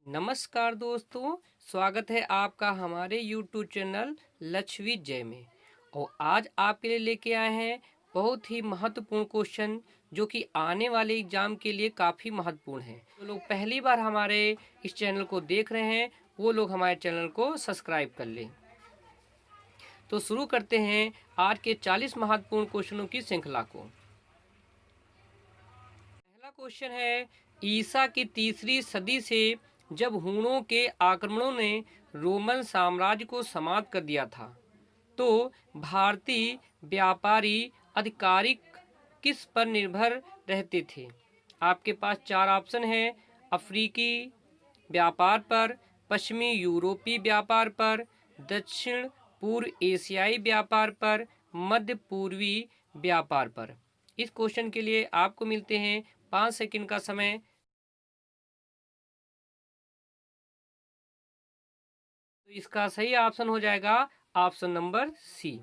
नमस्कार दोस्तों, स्वागत है आपका हमारे YouTube चैनल लक्ष्वी जय में। और आज आपके लिए लेके आए हैं बहुत ही महत्वपूर्ण क्वेश्चन जो कि आने वाले एग्जाम के लिए काफ़ी महत्वपूर्ण है। जो लोग पहली बार हमारे इस चैनल को देख रहे हैं वो लोग हमारे चैनल को सब्सक्राइब कर लें। तो शुरू करते हैं आज के 40 महत्वपूर्ण क्वेश्चनों की श्रृंखला को। पहला क्वेश्चन है, ईसा की 3री सदी से जब हूणों के आक्रमणों ने रोमन साम्राज्य को समाप्त कर दिया था, तो भारतीय व्यापारी आधिकारिक किस पर निर्भर रहते थे? आपके पास 4 ऑप्शन है। अफ्रीकी व्यापार पर, पश्चिमी यूरोपीय व्यापार पर, दक्षिण पूर्व एशियाई व्यापार पर, मध्य पूर्वी व्यापार पर। इस क्वेश्चन के लिए आपको मिलते हैं 5 सेकंड का समय। तो इसका सही ऑप्शन हो जाएगा ऑप्शन नंबर सी,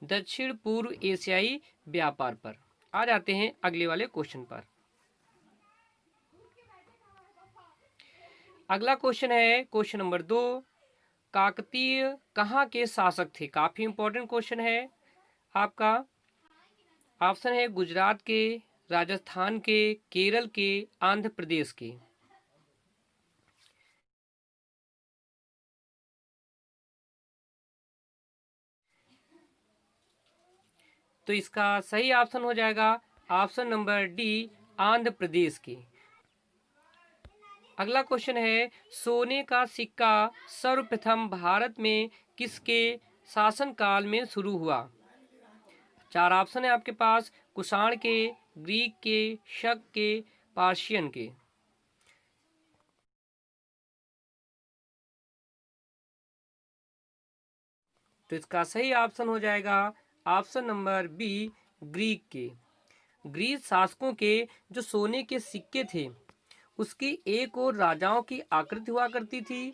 दक्षिण पूर्व एशियाई व्यापार पर। आ जाते हैं अगले वाले क्वेश्चन पर। अगला क्वेश्चन है क्वेश्चन नंबर 2, काकतीय कहाँ के शासक थे? काफी इंपॉर्टेंट क्वेश्चन है आपका। ऑप्शन है गुजरात के, राजस्थान के, केरल के, आंध्र प्रदेश के। तो इसका सही ऑप्शन हो जाएगा option number D, Andhra Pradesh के। अगला क्वेश्चन है, सोने का सिक्का सर्वप्रथम भारत में किसके शासनकाल में शुरू हुआ? 4 ऑप्शन है आपके पास, कुषाण के, ग्रीक के, शक के, पार्शियन के। तो इसका सही ऑप्शन हो जाएगा ऑप्शन नंबर बी, ग्रीक के। ग्रीक शासकों के जो सोने के सिक्के थे उसकी एक ओर राजाओं की आकृति हुआ करती थी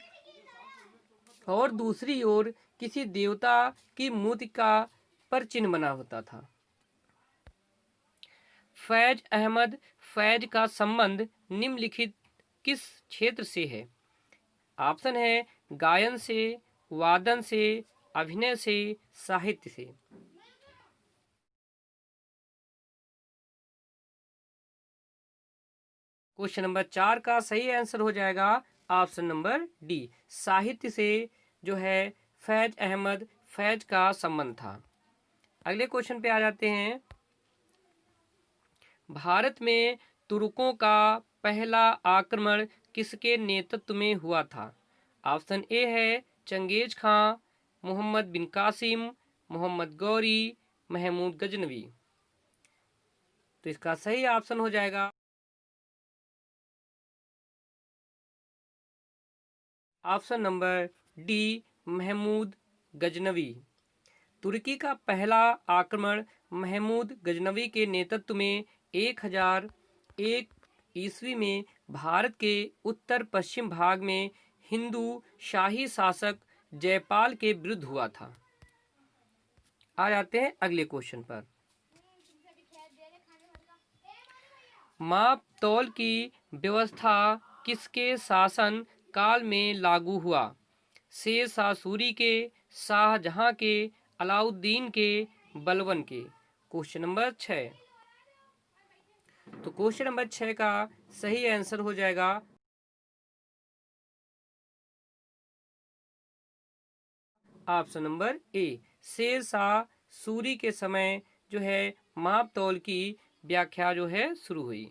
और दूसरी ओर किसी देवता की मूर्ति का पर चिन्ह बना होता था। फैज अहमद फैज का संबंध निम्नलिखित किस क्षेत्र से है? ऑप्शन है गायन से, वादन से, अभिनय से, साहित्य से। क्वेश्चन नंबर 4 का सही आंसर हो जाएगा ऑप्शन नंबर डी, साहित्य से जो है फैज अहमद फैज का संबंध था। अगले क्वेश्चन पे आ जाते हैं। भारत में तुर्कों का पहला आक्रमण किसके नेतृत्व में हुआ था? ऑप्शन ए है Genghis Khan, Muhammad bin Qasim, Muhammad Ghori, Mahmud Ghaznavi. तो इसका सही ऑप्शन हो जाएगा option number D, Mahmud Ghaznavi. तुर्की का पहला आक्रमण महमूद गजनवी के नेतृत्व में 1001 ईस्वी में भारत के उत्तर पश्चिम भाग में हिंदू शाही शासक जयपाल के विरुद्ध हुआ था। आ जाते हैं अगले क्वेश्चन पर। माप तौल की व्यवस्था किसके शासन काल में लागू हुआ? शेर शाह सूरी के, शाहजहां के, अलाउद्दीन के, बलबन के। Question number 6। तो क्वेश्चन नंबर 6 का सही आंसर हो जाएगा ऑप्शन नंबर ए, शेर शाह सूरी के समय जो है माप तौल की व्याख्या जो है शुरू हुई।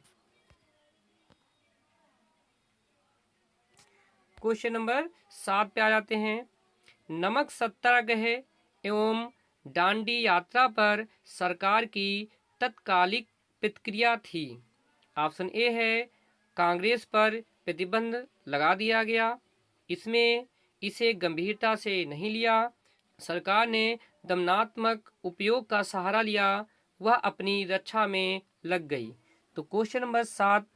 क्वेश्चन नंबर 7 पे आ जाते हैं। नमक सत्याग्रह एवं डांडी यात्रा पर सरकार की तत्कालिक प्रतिक्रिया थी। ऑप्शन ए है कांग्रेस पर प्रतिबंध लगा दिया गया, इसमें इसे गंभीरता से नहीं लिया, सरकार ने दमनात्मक उपयोग का सहारा लिया, वह अपनी रक्षा में लग गई। तो क्वेश्चन नंबर 7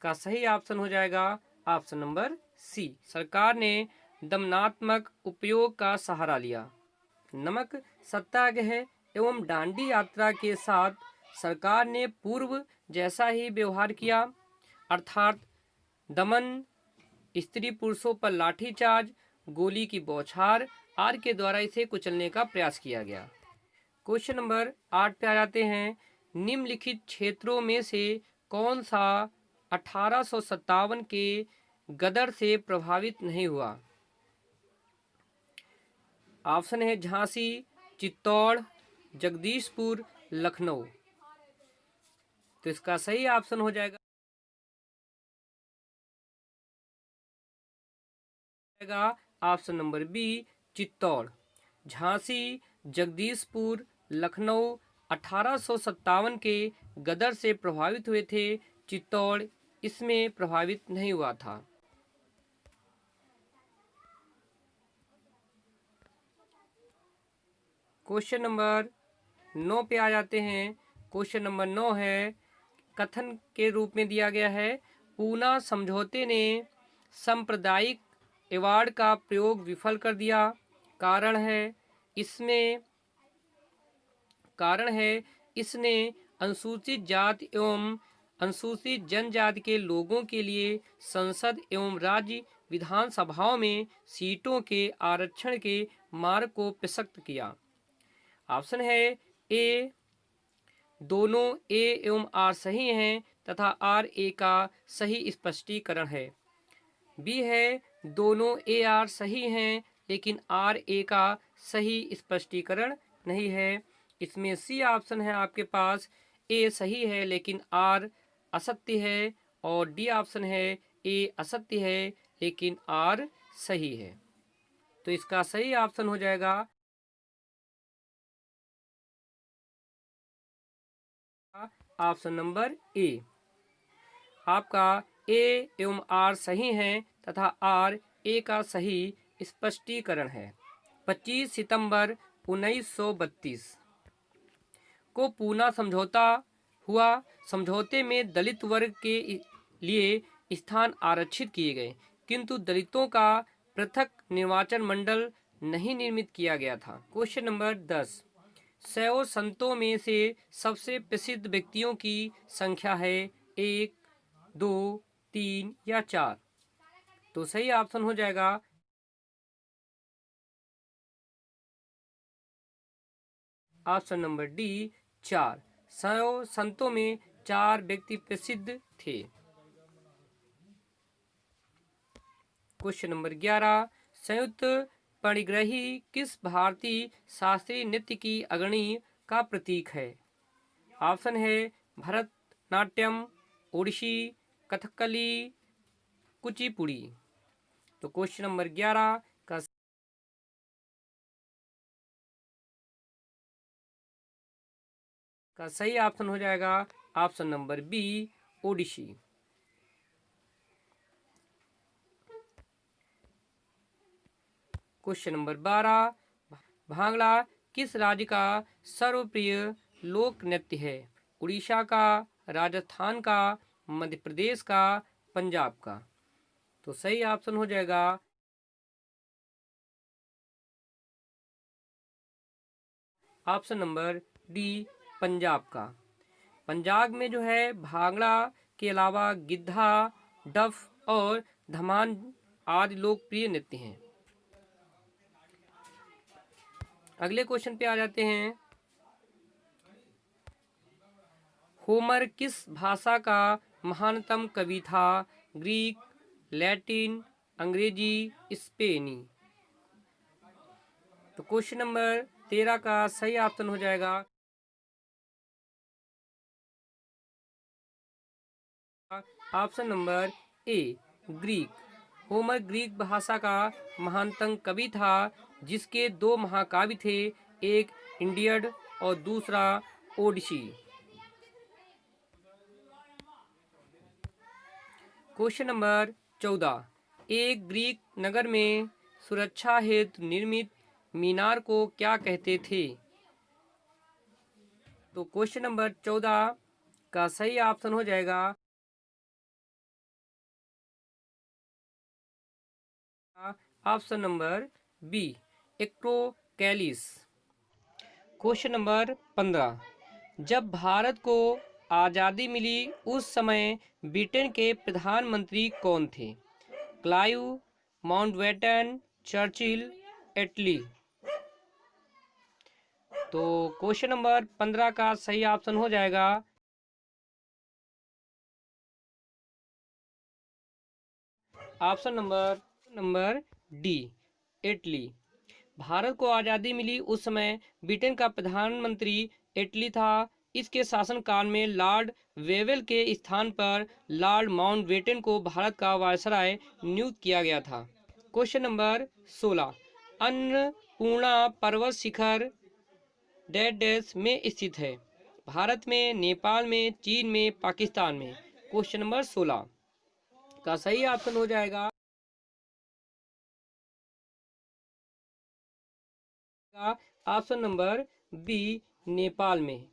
का सही ऑप्शन हो जाएगा ऑप्शन नंबर सी, सरकार ने दमनात्मक उपयोग का सहारा लिया। नमक सत्याग्रह एवं डांडी यात्रा के साथ सरकार ने पूर्व जैसा ही व्यवहार किया, अर्थात दमन, स्त्री पुरुषों पर लाठीचार्ज, गोली की बौछार आदि के द्वारा इसे कुचलने का प्रयास किया गया। क्वेश्चन नंबर 8 पे आ जाते हैं। निम्नलिखित क्षेत्रों में से कौन सा 1857 के गदर से प्रभावित नहीं हुआ? ऑप्शन है झांसी, चित्तौड़, जगदीशपुर, लखनऊ। तो इसका सही ऑप्शन हो जाएगा option number B, Chittor. Jhansi, Jagdishpur, Lucknow 1857 के गदर से प्रभावित हुए थे, चित्तौड़ इसमें प्रभावित नहीं हुआ था। क्वेश्चन नंबर 9 पे आ जाते हैं। क्वेश्चन नंबर 9 है, कथन के रूप में दिया गया है, पूना समझौते ने सांप्रदायिक अवार्ड का प्रयोग विफल कर दिया। कारण है इसने अनुसूचित जाति एवं अनुसूचित जनजाति के लोगों के लिए संसद एवं राज्य विधानसभाओं में सीटों के आरक्षण के मार्ग को प्रशस्त किया। ऑप्शन है ए, दोनों ए एवं आर सही हैं तथा आर ए का सही स्पष्टीकरण है। बी है, दोनों ए आर सही हैं लेकिन आर ए का सही स्पष्टीकरण नहीं है। इसमें सी ऑप्शन है आपके पास, ए सही है लेकिन आर असत्य है, और डी ऑप्शन है ए असत्य है लेकिन आर सही है। तो इसका सही ऑप्शन हो जाएगा ऑप्शन नंबर ए। आपका ए एवं आर सही हैं तथा आर ए का सही स्पष्टीकरण है। 25 सितंबर 1932 को पूना समझौता हुआ। समझौते में दलित वर्ग के लिए स्थान आरक्षित किए गए, किंतु दलितों का पृथक निर्वाचन मंडल नहीं निर्मित किया गया था। क्वेश्चन नंबर 10, 100 संतों में से सबसे प्रसिद्ध व्यक्तियों की संख्या है 1, 2, 3 या 4। तो सही ऑप्शन हो जाएगा ऑप्शन नंबर डी, 4। 100 संतों में 4 व्यक्ति प्रसिद्ध थे। क्वेश्चन नंबर 11, संयुक्त परिग्रही किस भारतीय शास्त्रीय नृत्य की अग्रणी का प्रतीक है? ऑप्शन है भरतनाट्यम, ओडिसी, कथकली, कुचिपुड़ी। तो क्वेश्चन नंबर 11 का सही ऑप्शन हो जाएगा option number B, Odissi. Question number 12, Bhangra किस राज्य का सर्वप्रिय लोक नृत्य है? उड़ीसा का, राजस्थान का, मध्य प्रदेश का, पंजाब का। तो सही ऑप्शन हो जाएगा ऑप्शन नंबर डी, पंजाब का। पंजाब में जो है भांगड़ा के अलावा गिद्धा, डफ और धमान आदि लोकप्रिय नृत्य हैं। अगले क्वेश्चन पे आ जाते हैं। होमर किस भाषा का महानतम कवि था? ग्रीक, लैटिन, अंग्रेजी, स्पेनी। तो क्वेश्चन नंबर 13 का सही ऑप्शन हो जाएगा ऑप्शन नंबर ए, ग्रीक। होमर ग्रीक भाषा का महानतम कवि था, जिसके 2 महाकाव्य थे, एक इंडियड और दूसरा ओडिसी। क्वेश्चन नंबर 14, एक ग्रीक नगर में सुरक्षा हेतु निर्मित मीनार को क्या कहते थे? तो क्वेश्चन नंबर 14 का सही ऑप्शन हो जाएगा ऑप्शन नंबर बी, एक्रोकैलिस। क्वेश्चन नंबर 15, जब भारत को आज़ादी मिली उस समय ब्रिटेन के प्रधानमंत्री कौन थे? क्लाइव, माउंटबेटन, चर्चिल, एटली। तो क्वेश्चन नंबर 15 का सही ऑप्शन हो जाएगा ऑप्शन नंबर डी, एटली। भारत को आज़ादी मिली उस समय ब्रिटेन का प्रधानमंत्री एटली था। इसके शासनकाल में लॉर्ड वेवेल के स्थान पर लॉर्ड माउंटबेटन को भारत का वायसराय नियुक्त किया गया था। क्वेश्चन नंबर 16, अन्नपूर्णा पर्वत शिखर डैश डैश में स्थित है? भारत में, नेपाल में, चीन में, पाकिस्तान में। क्वेश्चन नंबर 16 का सही ऑप्शन हो जाएगा ऑप्शन नंबर बी, नेपाल में।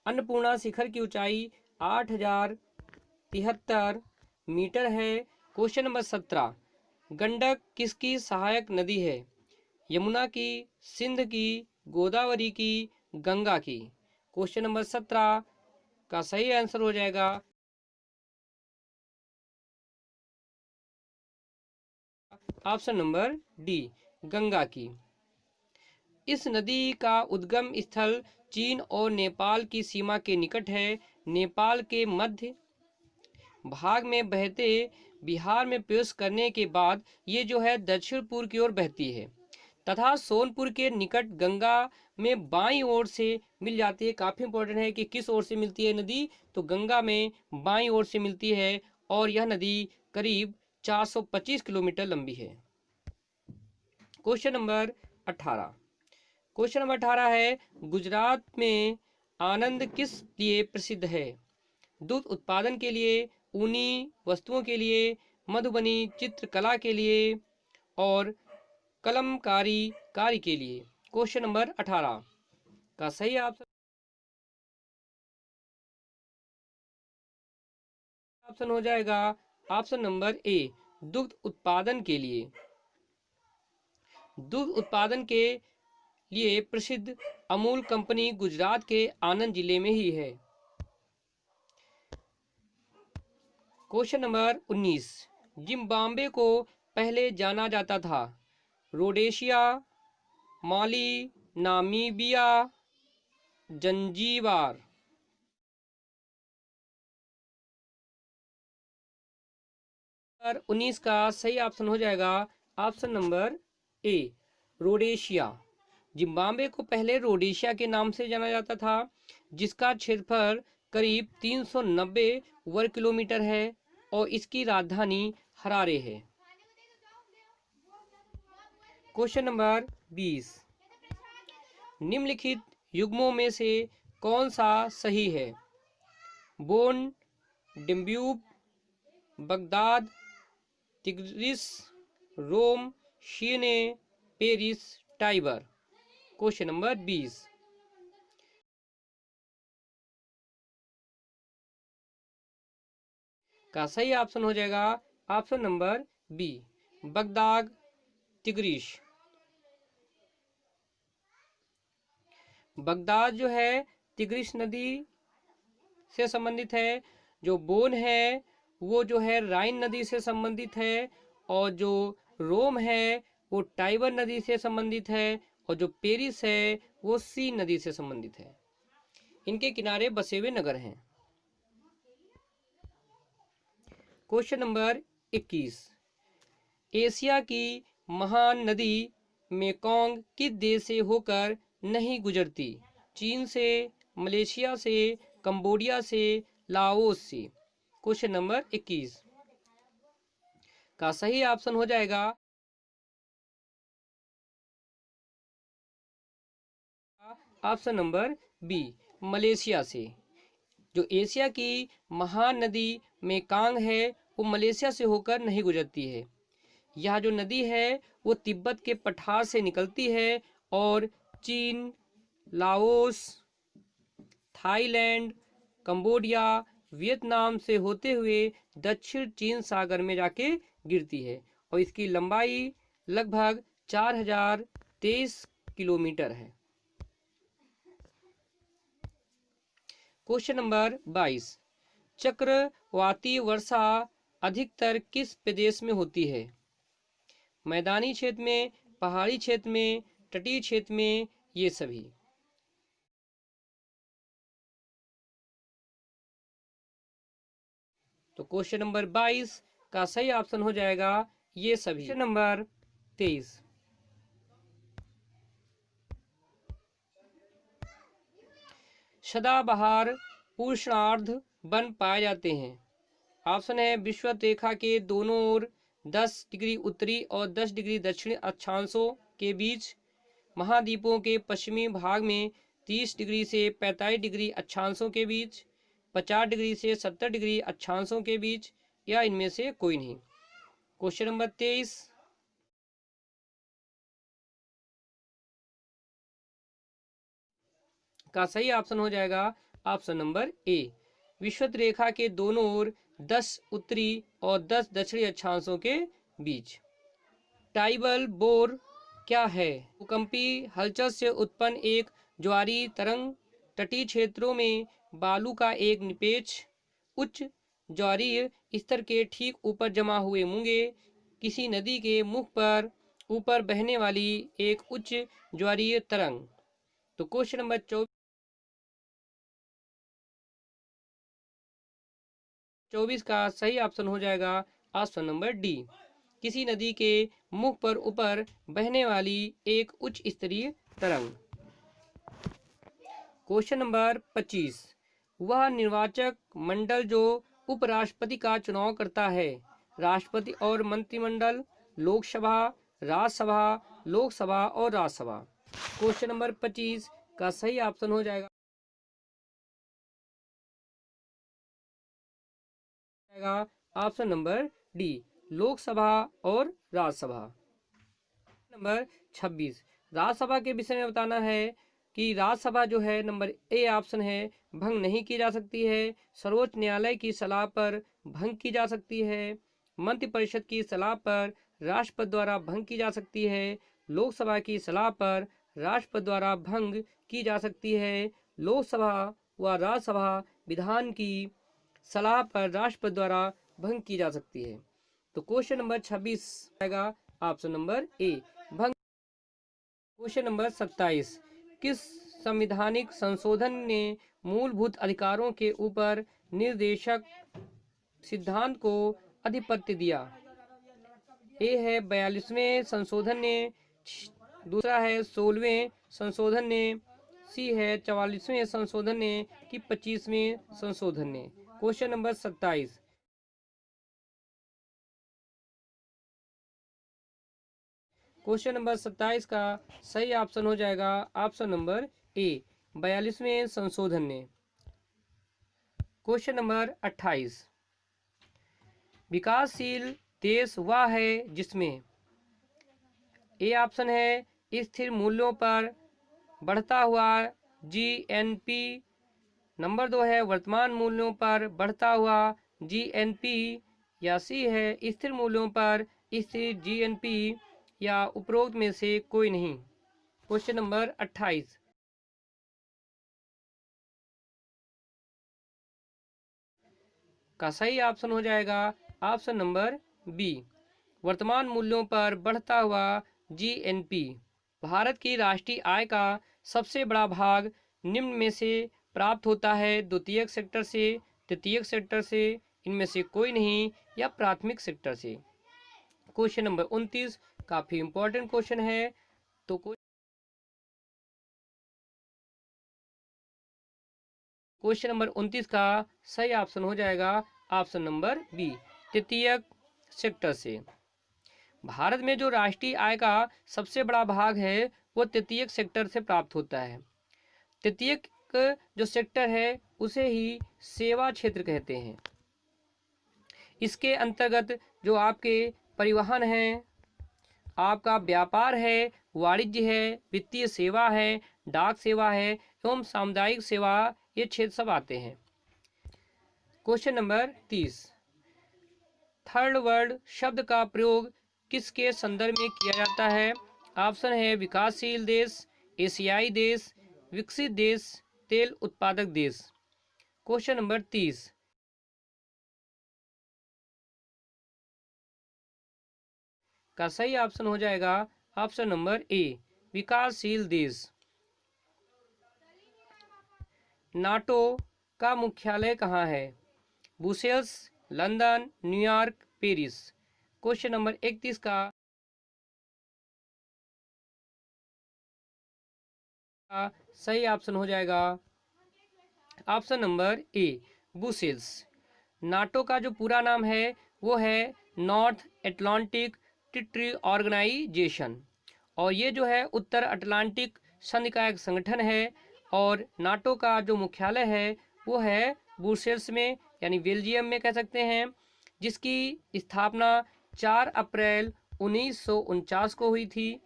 अन्नपूर्णा शिखर की ऊंचाई 8,073 मीटर है। क्वेश्चन नंबर 17, गंडक किसकी सहायक नदी है? यमुना की, सिंध की, गोदावरी की, गंगा की। क्वेश्चन नंबर 17 का सही आंसर हो जाएगा ऑप्शन नंबर डी, गंगा की। इस नदी का उद्गम स्थल चीन और नेपाल की सीमा के निकट है। नेपाल के मध्य भाग में बहते बिहार में प्रवेश करने के बाद ये जो है दक्षिण पूर्व की ओर बहती है तथा सोनपुर के निकट गंगा में बाईं ओर से मिल जाती है। काफी इंपॉर्टेंट है कि किस ओर से मिलती है नदी, तो गंगा में बाईं ओर से मिलती है और यह नदी करीब 425 किलोमीटर लंबी है। क्वेश्चन नंबर 18, क्वेश्चन नंबर 18 है, गुजरात में आनंद किस लिए प्रसिद्ध है? दूध उत्पादन के लिए, ऊनी वस्तुओं के लिए, मधुबनी चित्रकला के लिए और कलमकारी कार्य के लिए। क्वेश्चन नंबर 18 का सही ऑप्शन हो जाएगा ऑप्शन नंबर ए, दुग्ध उत्पादन के लिए। दुग्ध उत्पादन के लिए प्रसिद्ध अमूल कंपनी गुजरात के आनंद जिले में ही है। क्वेश्चन नंबर 19, जिम्बाब्वे को पहले जाना जाता था? रोडेशिया, माली, नामीबिया, जंजीबार। 19 का सही ऑप्शन हो जाएगा ऑप्शन नंबर ए, रोडेशिया। जिम्बाब्वे को पहले रोडेशिया के नाम से जाना जाता था, जिसका क्षेत्रफल करीब 390 वर्ग किलोमीटर है और इसकी राजधानी हरारे है। क्वेश्चन नंबर 20, निम्नलिखित युग्मों में से कौन सा सही है? Bonn, Danube, Baghdad, Tigris, Rome, Seine, Paris, Tiber. Question number 20 का सही ऑप्शन हो जाएगा option number B, Baghdad, Tigris. Baghdad जो है तिग्रिस नदी से संबंधित है। जो बोन है वो जो है राइन नदी से संबंधित है और जो रोम है वो टाइबर नदी से संबंधित है और जो पेरिस है वो सी नदी से संबंधित है। इनके किनारे बसे हुए नगर हैं। क्वेश्चन नंबर 21, एशिया की महान नदी मेकोंग किस देश से होकर नहीं गुजरती? चीन से, मलेशिया से, कंबोडिया से, लाओस से। क्वेश्चन नंबर 21 का सही ऑप्शन हो जाएगा ऑप्शन नंबर बी, मलेशिया से। जो एशिया की महान नदी मेकांग है वो मलेशिया से होकर नहीं गुजरती है। यह जो नदी है वो तिब्बत के पठार से निकलती है और चीन, लाओस, थाईलैंड, कंबोडिया, वियतनाम से होते हुए दक्षिण चीन सागर में जाके गिरती है और इसकी लंबाई लगभग 4023 किलोमीटर है। क्वेश्चन नंबर 22, चक्रवाती वर्षा अधिकतर किस प्रदेश में होती है? मैदानी क्षेत्र में, पहाड़ी क्षेत्र में, तटीय क्षेत्र में, ये सभी। तो क्वेश्चन नंबर 22 का सही ऑप्शन हो जाएगा ये सभी। क्वेश्चन नंबर 23, सदाबहार उष्णार्ध वन पाए जाते हैं। ऑप्शन है विषुवत रेखा के दोनों ओर 10 डिग्री उत्तरी और 10 डिग्री दक्षिणी अक्षांशों के बीच, महाद्वीपों के पश्चिमी भाग में 30 डिग्री से 45 डिग्री अक्षांशों के बीच, 50 डिग्री से 70 डिग्री अक्षांशों के बीच, या इनमें से कोई नहीं। क्वेश्चन नंबर 23, का सही ऑप्शन हो जाएगा ऑप्शन नंबर ए, विषुवत रेखा के दोनों ओर 10 उत्तरी और 10 दक्षिणी अक्षांशों के बीच। टाइबल बोर क्या है? भूकंपी हलचल से उत्पन्न एक ज्वारीय तरंग, तटीय क्षेत्रों में बालू का एक निपेक्ष उच्च ज्वारीय स्तर के ठीक ऊपर जमा हुए मूंगे, किसी नदी के मुख पर ऊपर बहने वाली एक उच्च ज्वारीय तरंग। तो क्वेश्चन नंबर 24 का सही ऑप्शन हो जाएगा ऑप्शन नंबर डी, किसी नदी के मुख पर ऊपर बहने वाली एक उच्च स्तरीय तरंग। क्वेश्चन नंबर 25, वह निर्वाचक मंडल जो उपराष्ट्रपति का चुनाव करता है, राष्ट्रपति और मंत्रिमंडल, लोकसभा, राज्यसभा, लोकसभा और राज्यसभा। क्वेश्चन नंबर 25 का सही ऑप्शन हो जाएगा ऑप्शन नंबर डी, लोकसभा और राज्यसभा। नंबर 26, राज्यसभा के विषय में बताना है कि राज्यसभा जो है नंबर ए ऑप्शन है, भंग नहीं की जा सकती है, सर्वोच्च न्यायालय की सलाह पर भंग की जा सकती है, मंत्रिपरिषद की सलाह पर राष्ट्रपति द्वारा भंग की जा सकती है, लोकसभा की सलाह पर राष्ट्रपति द्वारा भंग की जा सकती है, लोकसभा व राज्यसभा विधान की सलाह पर राष्ट्रपति द्वारा भंग की जा सकती है। तो क्वेश्चन नंबर 26 आएगा ऑप्शन नंबर ए, भंग। क्वेश्चन नंबर 27, किस संवैधानिक संशोधन ने मूलभूत अधिकारों के ऊपर निर्देशक सिद्धांत को आधिपत्य दिया? ए है 42वें संशोधन ने, दूसरा है 16वें संशोधन ने, सी है 44वें संशोधन ने, कि 25वें संशोधन ने। क्वेश्चन नंबर 27, क्वेश्चन नंबर 27 का सही ऑप्शन हो जाएगा ऑप्शन नंबर ए, 42वें संशोधन ने। क्वेश्चन नंबर 28, विकासशील देश वह है जिसमें ए ऑप्शन है स्थिर मूल्यों पर बढ़ता हुआ जीएनपी, नंबर 2 है वर्तमान मूल्यों पर बढ़ता हुआ जीएनपी, या सी है स्थिर मूल्यों पर स्थिर जीएनपी, या उपरोक्त में से कोई नहीं। क्वेश्चन नंबर 28, का सही ऑप्शन हो जाएगा ऑप्शन नंबर बी, वर्तमान मूल्यों पर बढ़ता हुआ जीएनपी। भारत की राष्ट्रीय आय का सबसे बड़ा भाग निम्न में से प्राप्त होता है, द्वितीयक सेक्टर से, तृतीयक सेक्टर से, इनमें से कोई नहीं, या प्राथमिक सेक्टर से। क्वेश्चन नंबर 29 काफी इंपॉर्टेंट क्वेश्चन है। तो क्वेश्चन नंबर 29 का सही ऑप्शन हो जाएगा ऑप्शन नंबर बी, तृतीयक सेक्टर से। भारत में जो राष्ट्रीय आय का सबसे बड़ा भाग है वो तृतीयक सेक्टर से प्राप्त होता है। तृतीयक जो सेक्टर है उसे ही सेवा क्षेत्र कहते हैं। इसके अंतर्गत जो आपके परिवहन है, आपका व्यापार है, वाणिज्य है, वित्तीय सेवा है, डाक सेवा है एवं सामुदायिक सेवा, ये क्षेत्र सब आते हैं। क्वेश्चन नंबर 30, थर्ड वर्ल्ड शब्द का प्रयोग किसके संदर्भ में किया जाता है? ऑप्शन है विकासशील देश, एशियाई देश, विकसित देश, तेल उत्पादक देश। क्वेश्चन नंबर 30 का सही ऑप्शन हो जाएगा ऑप्शन नंबर ए, विकासशील देश। नाटो का मुख्यालय कहाँ है? Brussels, London, New York, Paris. Question number 31 का सही ऑप्शन हो जाएगा ऑप्शन नंबर ए, ब्रुसेल्स। नाटो का जो पूरा नाम है वो है नॉर्थ अटलांटिक ट्रीटी ऑर्गेनाइजेशन, और ये जो है उत्तर अटलांटिक संधि का एक संगठन है। और नाटो का जो मुख्यालय है वो है ब्रुसेल्स में, यानी बेल्जियम में कह सकते हैं, जिसकी स्थापना 4 अप्रैल 1949 को हुई थी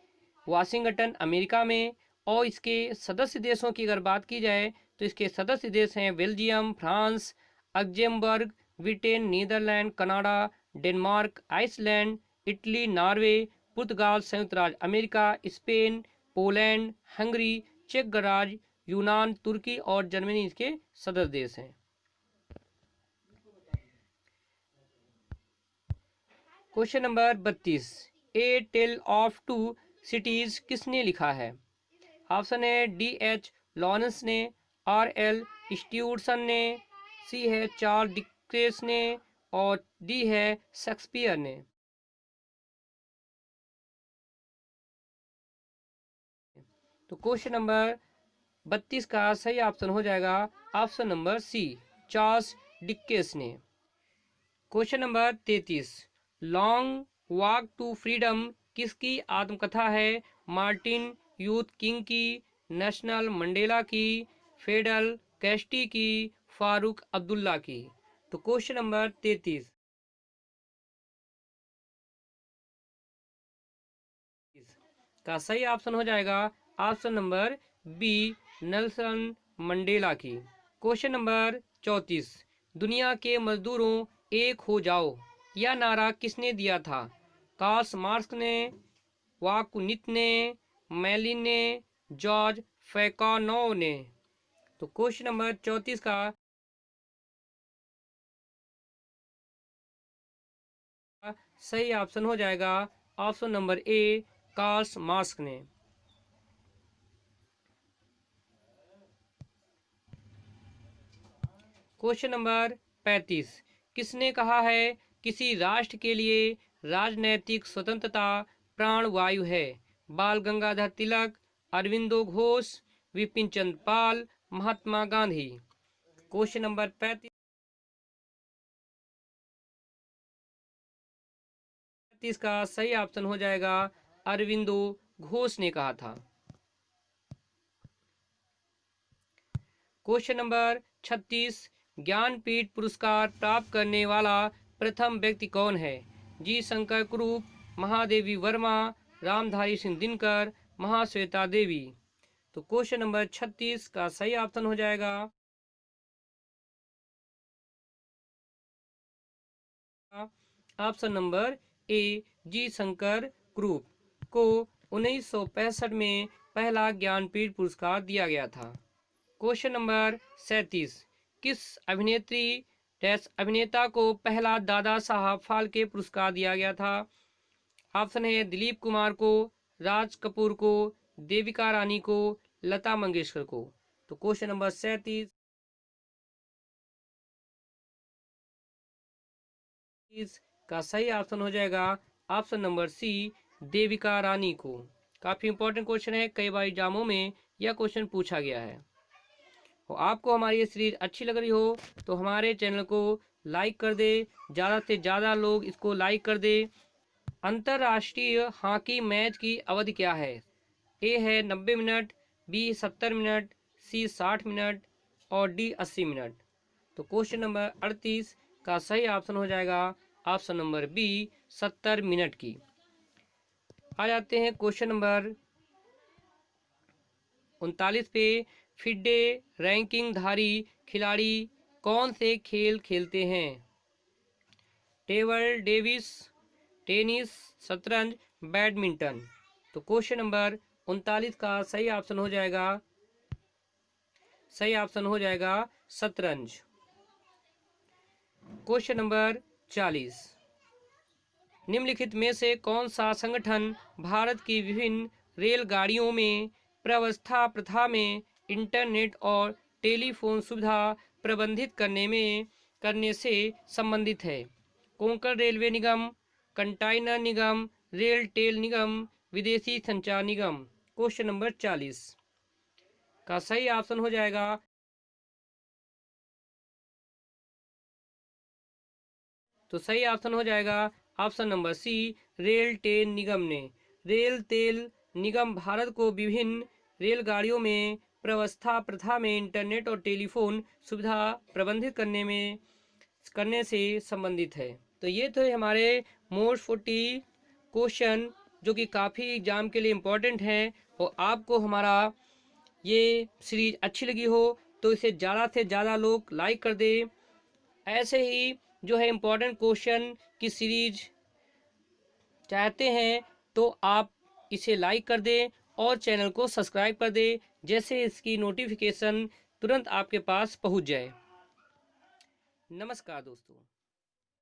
वाशिंगटन अमेरिका में। और इसके सदस्य देशों की अगर बात की जाए तो इसके सदस्य देश हैं Belgium, France, Luxembourg, Britain, Netherlands, Canada, Denmark, Iceland, Italy, Norway, पुर्तगाल, संयुक्त राज्य अमेरिका, स्पेन, पोलैंड, हंगरी, चेक गणराज्य, यूनान, तुर्की और जर्मनी इसके सदस्य देश हैं। Question number 32, a tale of two cities किसने लिखा है? ऑप्शन है डी एच लॉरेंस ने, आर एल स्टीवरसन ने, सी है चार्ल्स डिकेंस ने, और डी है शेक्सपियर ने। तो क्वेश्चन नंबर 32 का सही ऑप्शन हो जाएगा option number C, Charles Dickens ने। Question number 33, long walk to freedom किसकी आत्मकथा है? मार्टिन यूथ किंग की, नेशनल मंडेला की, फेडल कैस्टी की, फारूक अब्दुल्ला की। तो क्वेश्चन नंबर 33 का सही ऑप्शन हो जाएगा option number B, Nelson Mandela की। क्वेश्चन नंबर 34, दुनिया के मजदूरों एक हो जाओ यह नारा किसने दिया था? कार्ल मार्क्स ने, वाकुनित ने, मैलिन ने, जॉर्ज फैकानोव ने। तो क्वेश्चन नंबर 34 का सही ऑप्शन हो जाएगा option number A, Karl Marx ने। क्वेश्चन नंबर 35, किसने कहा है किसी राष्ट्र के लिए राजनैतिक स्वतंत्रता प्राण वायु है? बाल गंगाधर तिलक, अरविंदो घोष, विपिन चंद्र पाल, महात्मा गांधी। क्वेश्चन नंबर 35 का सही ऑप्शन हो जाएगा अरविंदो घोष ने कहा था। क्वेश्चन नंबर 36, ज्ञानपीठ पुरस्कार प्राप्त करने वाला प्रथम व्यक्ति कौन है? जी शंकर कुरूप, महादेवी वर्मा, रामधारी सिंह दिनकर, महाश्वेता देवी। तो क्वेश्चन नंबर 36 का सही ऑप्शन हो जाएगा ऑप्शन नंबर ए, जी शंकर कुरूप को 1965 में पहला ज्ञानपीठ पुरस्कार दिया गया था। क्वेश्चन नंबर 37, किस अभिनेत्री डैश अभिनेता को पहला दादा साहब फाल्के पुरस्कार दिया गया था? ऑप्शन है दिलीप कुमार को, राज कपूर को, देविका रानी को, लता मंगेशकर को। तो क्वेश्चन नंबर 37 का सही ऑप्शन हो जाएगा ऑप्शन नंबर सी, देविका रानी को। काफी इंपॉर्टेंट क्वेश्चन है, कई बार एग्जामों में यह क्वेश्चन पूछा गया है। और आपको हमारी ये सीरीज अच्छी लग रही हो तो हमारे चैनल को लाइक कर दे, ज़्यादा से ज़्यादा लोग इसको लाइक कर दे। अंतर्राष्ट्रीय हॉकी मैच की अवधि क्या है? ए है 90 मिनट, बी 70 मिनट, सी 60 मिनट और डी 80 मिनट। तो क्वेश्चन नंबर 38 का सही ऑप्शन हो जाएगा ऑप्शन नंबर बी, 70 मिनट की। आ जाते हैं क्वेश्चन नंबर 39 पे, फिडे रैंकिंग धारी खिलाड़ी कौन से खेल खेलते हैं? टेबल टेनिस, टेनिस, शतरंज, बैडमिंटन। तो क्वेश्चन नंबर 39 का सही ऑप्शन हो जाएगा शतरंज। क्वेश्चन नंबर 40, निम्नलिखित में से कौन सा संगठन भारत की विभिन्न रेलगाड़ियों में प्रवस्था प्रथा में इंटरनेट और टेलीफोन सुविधा प्रबंधित करने से संबंधित है? कोंकण रेलवे निगम, कंटाइनर निगम, रेल टेल निगम, विदेशी संचार निगम। क्वेश्चन नंबर 40 का सही ऑप्शन हो जाएगा सही ऑप्शन हो जाएगा option number C, RailTel निगम ने। रेल तेल निगम भारत को विभिन्न रेलगाड़ियों में प्रवस्था प्रथा में इंटरनेट और टेलीफोन सुविधा प्रबंधित करने से संबंधित है। तो ये तो हमारे मोस्ट 40 क्वेश्चन जो कि काफ़ी एग्जाम के लिए इम्पोर्टेंट है। और आपको हमारा ये सीरीज अच्छी लगी हो तो इसे ज़्यादा से ज़्यादा लोग लाइक कर दें। ऐसे ही जो है इम्पोर्टेंट क्वेश्चन की सीरीज चाहते हैं तो आप इसे लाइक कर दें और चैनल को सब्सक्राइब कर दें, जैसे इसकी नोटिफिकेशन तुरंत आपके पास पहुंच जाए। नमस्कार दोस्तों।